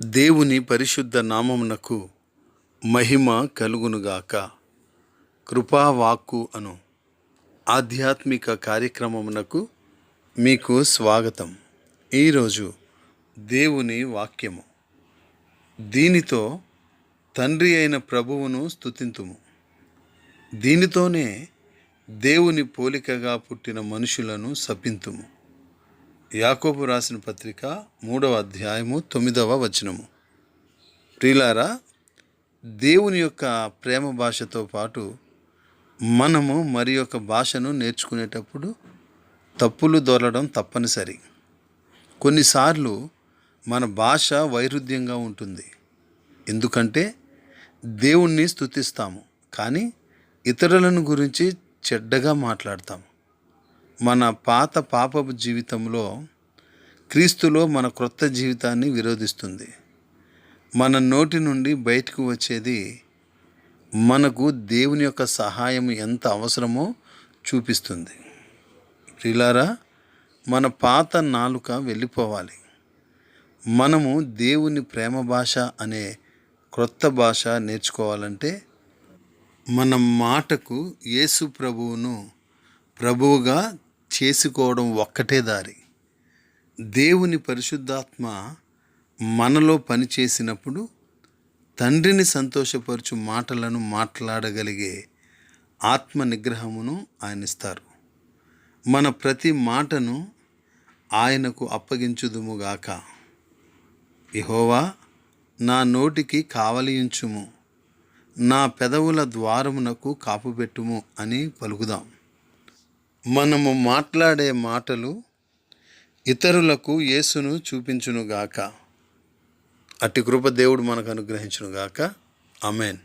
దేవుని పరిశుద్ధ నామమునకు మహిమ కలుగునుగాక. కృపావాక్కు అను ఆధ్యాత్మిక కార్యక్రమమునకు మీకు స్వాగతం. ఈరోజు దేవుని వాక్యము. దీనితో తండ్రి అయిన ప్రభువును స్తుతింతుము. దీనితోనే దేవుని పోలికగా పుట్టిన మనుషులను శపింతుము. యాకోబు రాసిన పత్రిక 3వ అధ్యాయము 9వ వచనము. ప్రియులారా, దేవుని యొక్క ప్రేమ భాషతో పాటు మనము మరి యొక్క భాషను నేర్చుకునేటప్పుడు తప్పులు దొరలడం తప్పనిసరి. కొన్నిసార్లు మన భాష వైరుధ్యంగా ఉంటుంది. ఎందుకంటే దేవుణ్ణి స్తుతిస్తాము, కానీ ఇతరులను గురించి చెడ్డగా మాట్లాడతాము. మన పాత పాపపు జీవితంలో క్రీస్తులో మన క్రొత్త జీవితాన్ని విరోధిస్తుంది. మన నోటి నుండి బయటకు వచ్చేది మనకు దేవుని యొక్క సహాయం ఎంత అవసరమో చూపిస్తుంది. ప్రియులారా, మన పాత నాలుక వెళ్ళిపోవాలి. మనము దేవుని ప్రేమ భాష అనే క్రొత్త భాష నేర్చుకోవాలంటే మన మాటకు యేసు ప్రభువుగా చేసుకోవడం ఒక్కటే దారి. దేవుని పరిశుద్ధాత్మ మనలో పనిచేసినప్పుడు తండ్రిని సంతోషపరచు మాటలను మాట్లాడగలిగే ఆత్మ నిగ్రహమును ఆయన ఇస్తారు. మన ప్రతి మాటను ఆయనకు అప్పగించుదుముగాక. యెహోవా, నా నోటికి కావలియుంచుము, నా పెదవుల ద్వారమునకు కాపుపెట్టుము అని పలుకుదాం. మనము మాట్లాడే మాటలు ఇతరులకు యేసును చూపించునుగాక. అట్టి కృప దేవుడు మనకు అనుగ్రహించునుగాక. ఆమేన్.